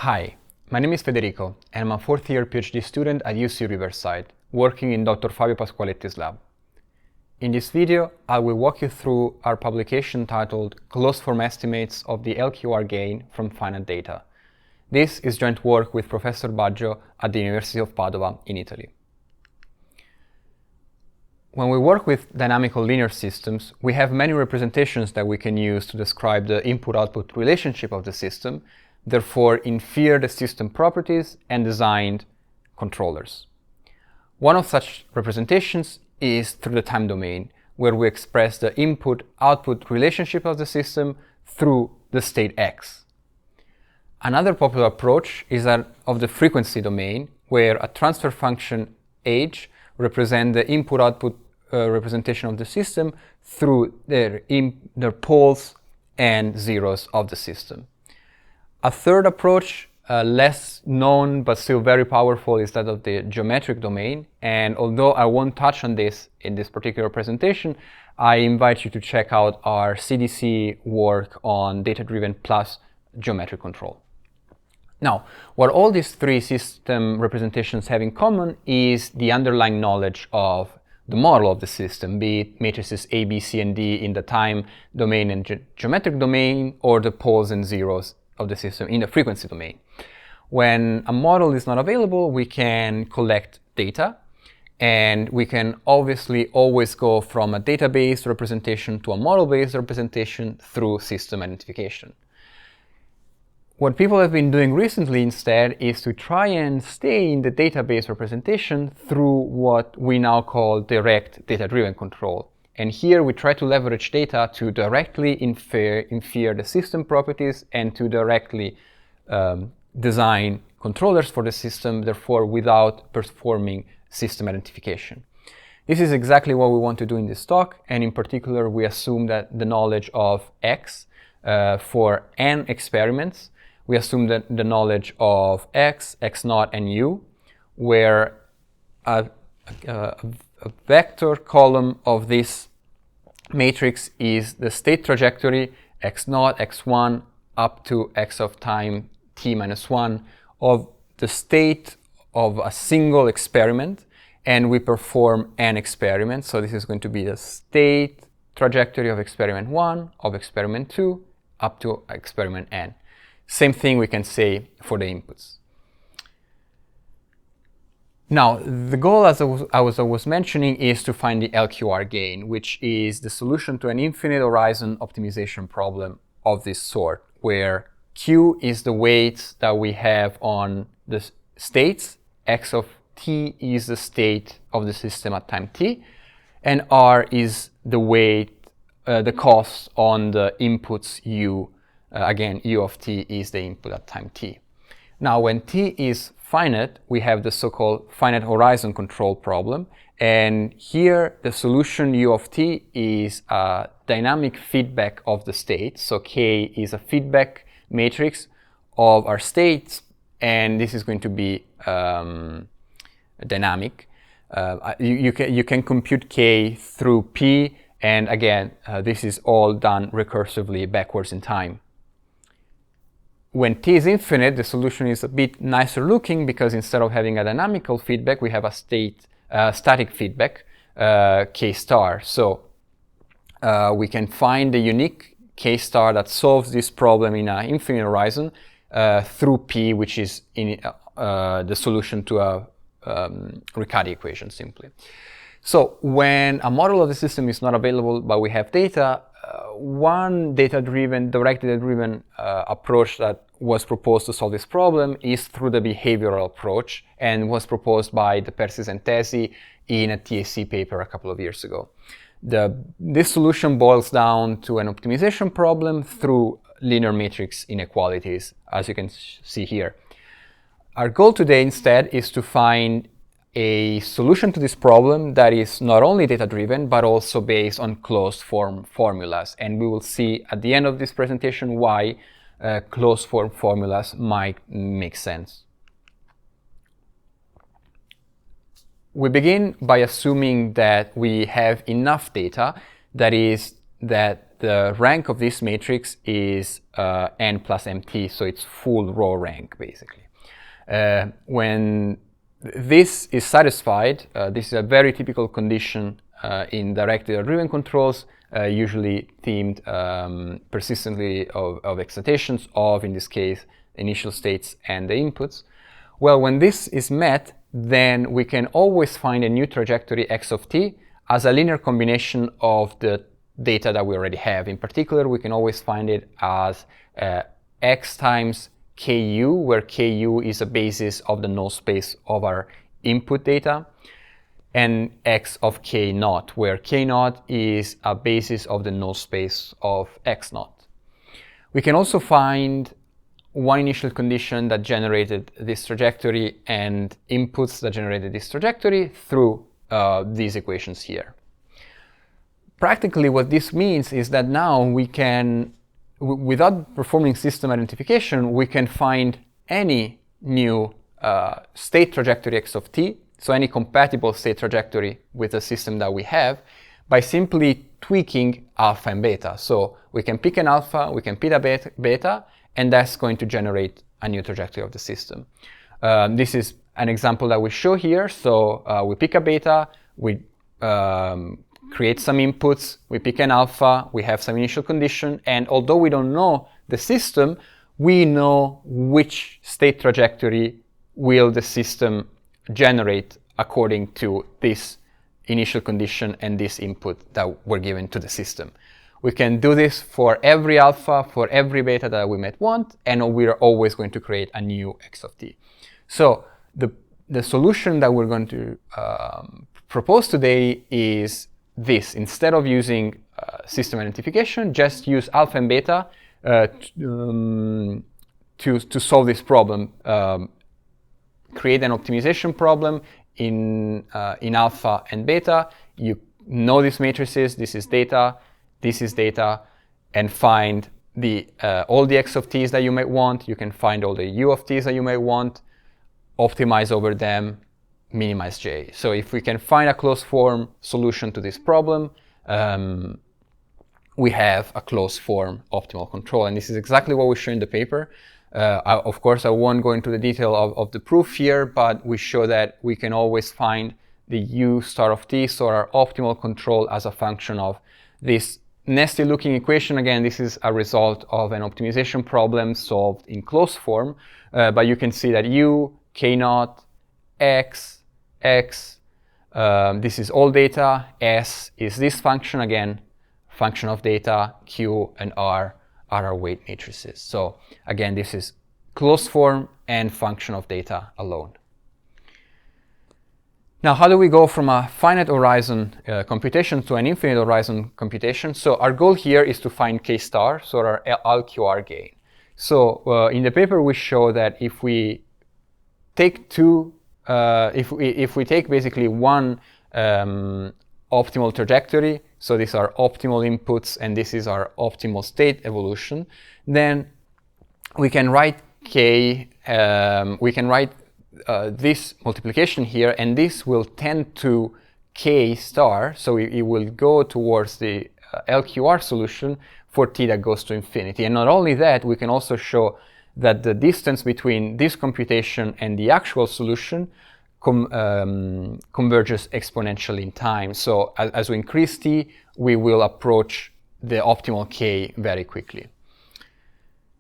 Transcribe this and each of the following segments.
Hi, my name is Federico, and I'm a fourth-year PhD student at UC Riverside, working in Dr. Fabio Pasqualetti's lab. In this video, I will walk you through our publication titled Closed Form Estimates of the LQR Gain from Finite Data. This is joint work with Professor Baggio at the University of Padua in Italy. When we work with dynamical linear systems, we have many representations that we can use to describe the input-output relationship of the system, therefore infer the system properties and design controllers. One of such representations is through the time domain, where we express the input-output relationship of the system through the state x. Another popular approach is that of the frequency domain, where a transfer function h represents the input-output representation of the system through their poles and zeros of the system. A third approach, less known but still very powerful, is that of the geometric domain. And although I won't touch on this in this particular presentation, I invite you to check out our CDC work on data-driven plus geometric control. Now, what all these three system representations have in common is the underlying knowledge of the model of the system, be it matrices A, B, C, and D in the time domain and geometric domain, or the poles and zeros of the system in the frequency domain. When a model is not available, we can collect data, and we can obviously always go from a database representation to a model-based representation through system identification. What people have been doing recently instead is to try and stay in the database representation through what we now call direct data-driven control. And here we try to leverage data to directly infer the system properties and to directly design controllers for the system, therefore without performing system identification. This is exactly what we want to do in this talk, and in particular we assume that the knowledge of x for n experiments, we assume that the knowledge of x, x0, and u, where a vector column of this matrix is the state trajectory x0, x1, up to x of time t minus 1 of the state of a single experiment, and we perform n experiments. So this is going to be the state trajectory of experiment 1, of experiment 2, up to experiment n. Same thing we can say for the inputs. Now, the goal, as I was mentioning, is to find the LQR gain, which is the solution to an infinite horizon optimization problem of this sort, where Q is the weight that we have on the states, x of t is the state of the system at time t, and R is the weight, the cost on the inputs U. Again, U of t is the input at time t. Now, when t is finite, we have the so-called finite horizon control problem. And here, the solution U of t is a dynamic feedback of the state. So K is a feedback matrix of our states, and this is going to be dynamic. You can compute K through P, and again, this is all done recursively backwards in time. When t is infinite, the solution is a bit nicer looking, because instead of having a dynamical feedback, we have a static feedback, k star. So we can find the unique k star that solves this problem in an infinite horizon through p, which is in the solution to a Riccati equation simply. So when a model of the system is not available but we have data, one direct data-driven approach that was proposed to solve this problem is through the behavioral approach, and was proposed by De Persis and Tesi in a TAC paper a couple of years ago. This solution boils down to an optimization problem through linear matrix inequalities, as you can see here. Our goal today instead is to find a solution to this problem that is not only data-driven, but also based on closed form formulas. And we will see at the end of this presentation why closed form formulas might make sense. We begin by assuming that we have enough data, that is, that the rank of this matrix is n plus mt, so it's full row rank basically. When this is satisfied, this is a very typical condition in direct data-driven controls, usually themed persistently of excitations of, in this case, initial states and the inputs. Well, when this is met, then we can always find a new trajectory x of t as a linear combination of the data that we already have. In particular, we can always find it as x times ku, where ku is a basis of the null space of our input data, and x of k naught, where k naught is a basis of the null space of x naught. We can also find one initial condition that generated this trajectory and inputs that generated this trajectory through these equations here. Practically, what this means is that now we can, without performing system identification, we can find any new state trajectory x of t, so any compatible state trajectory with the system that we have, by simply tweaking alpha and beta. So we can pick an alpha, we can pick a beta, and that's going to generate a new trajectory of the system. This is an example that we show here. So we pick a beta, we create some inputs, we pick an alpha, we have some initial condition, and although we don't know the system, we know which state trajectory will the system generate according to this initial condition and this input that were given to the system. We can do this for every alpha, for every beta that we might want, and we are always going to create a new x of t. So the solution that we're going to propose today is this. Instead of using system identification, just use alpha and beta to solve this problem. Create an optimization problem in alpha and beta. You know these matrices, this is data, and find all the x of t's that you might want. You can find all the u of t's that you might want, optimize over them, minimize j. So if we can find a closed form solution to this problem, we have a closed form optimal control. And this is exactly what we show in the paper. Of course, I won't go into the detail of the proof here, but we show that we can always find the u star of t, so our optimal control, as a function of this nested looking equation. Again, this is a result of an optimization problem solved in closed form, but you can see that u, k naught, x, this is all data, s is this function, again, function of data, q and r are our weight matrices. So again, this is closed form and function of data alone. Now, how do we go from a finite horizon computation to an infinite horizon computation? So our goal here is to find k star, so our LQR gain. So in the paper, we show that if we take if we take basically one optimal trajectory, so these are optimal inputs and this is our optimal state evolution, then we can write this multiplication here, and this will tend to k star, so it will go towards the LQR solution for t that goes to infinity. And not only that, we can also show that the distance between this computation and the actual solution converges exponentially in time. So as we increase t, we will approach the optimal k very quickly.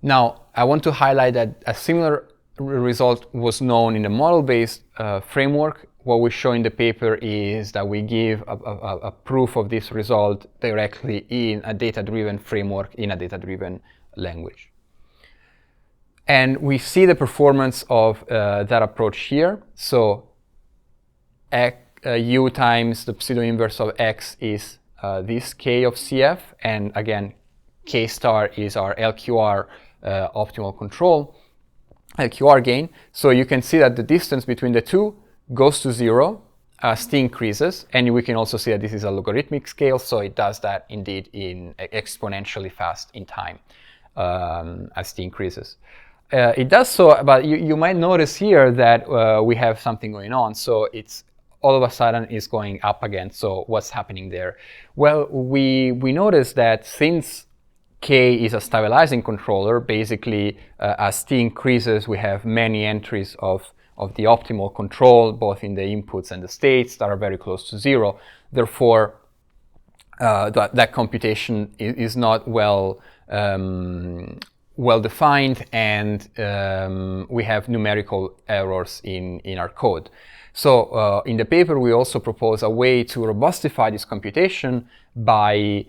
Now, I want to highlight that a similar result was known in the model-based framework. What we show in the paper is that we give a proof of this result directly in a data-driven framework, in a data-driven language. And we see the performance of that approach here. So u times the pseudo-inverse of x is this k of cf, and again, k star is our LQR optimal control, LQR gain. So you can see that the distance between the two goes to 0 as t increases, and we can also see that this is a logarithmic scale, so it does that indeed in exponentially fast in time as t increases. It does so, but you might notice here that we have something going on. So it's all of a sudden is going up again. So what's happening there? Well, we noticed that since K is a stabilizing controller, basically as T increases, we have many entries of the optimal control, both in the inputs and the states, that are very close to zero. Therefore, that computation is not well defined, and we have numerical errors in our code. So in the paper, we also propose a way to robustify this computation by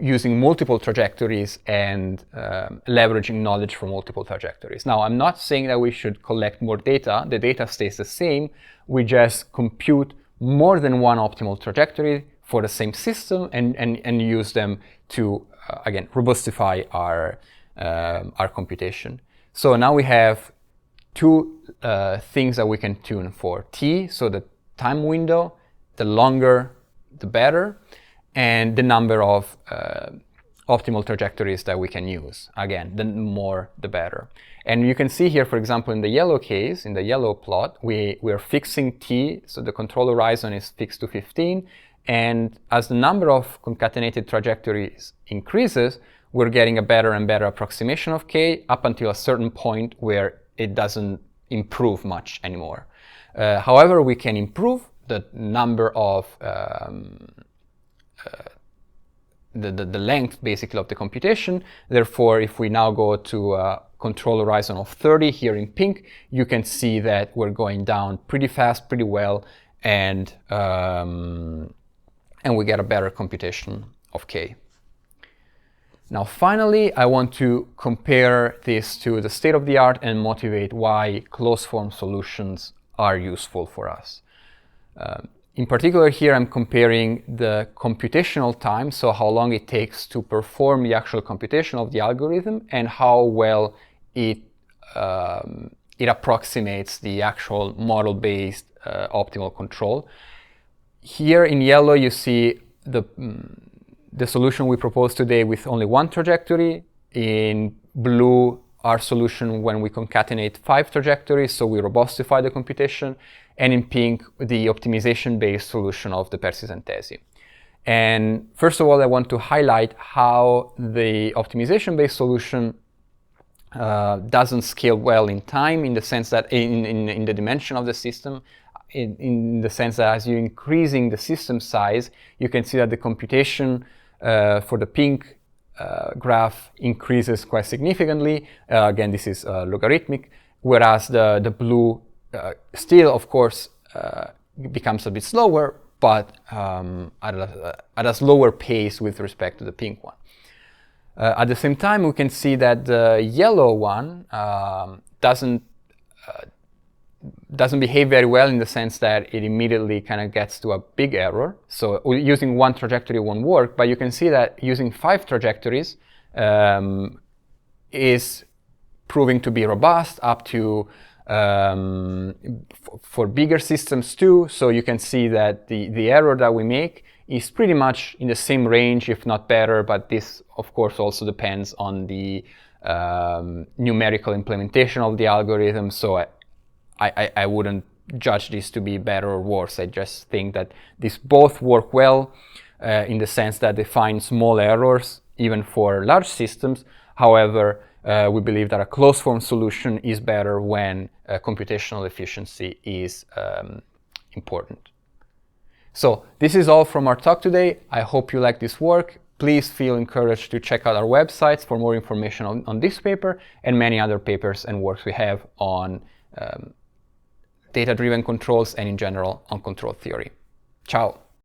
using multiple trajectories and leveraging knowledge from multiple trajectories. Now, I'm not saying that we should collect more data. The data stays the same. We just compute more than one optimal trajectory for the same system and use them to, again, robustify our computation. So now we have two things that we can tune for. T, so the time window, the longer, the better, and the number of optimal trajectories that we can use. Again, the more, the better. And you can see here, for example, in the yellow case, in the yellow plot, we're fixing T, so the control horizon is fixed to 15, and as the number of concatenated trajectories increases, we're getting a better and better approximation of K up until a certain point where it doesn't improve much anymore. However, we can improve the number of the length, basically, of the computation. Therefore, if we now go to a control horizon of 30 here in pink, you can see that we're going down pretty fast, pretty well, and we get a better computation of K. Now, finally, I want to compare this to the state of the art and motivate why closed-form solutions are useful for us. In particular, here I'm comparing the computational time, so how long it takes to perform the actual computation of the algorithm, and how well it approximates the actual model-based optimal control. Here in yellow, you see the solution we propose today with only one trajectory. In blue, our solution when we concatenate 5 trajectories, so we robustify the computation. And in pink, the optimization-based solution of the persistent TESI. And first of all, I want to highlight how the optimization-based solution doesn't scale well in time, in the sense that in the dimension of the system, in the sense that as you're increasing the system size, you can see that the computation for the pink graph increases quite significantly. Again, this is logarithmic, whereas the blue still, of course, becomes a bit slower, but at a slower pace with respect to the pink one. At the same time, we can see that the yellow one doesn't behave very well, in the sense that it immediately kind of gets to a big error. So using one trajectory won't work, but you can see that using 5 trajectories is proving to be robust up to for bigger systems too. So you can see that the error that we make is pretty much in the same range, if not better, but this of course also depends on the numerical implementation of the algorithm. So I wouldn't judge this to be better or worse. I just think that these both work well in the sense that they find small errors even for large systems. However, we believe that a closed-form solution is better when computational efficiency is important. So this is all from our talk today. I hope you like this work. Please feel encouraged to check out our websites for more information on this paper and many other papers and works we have on data-driven controls and in general on control theory. Ciao.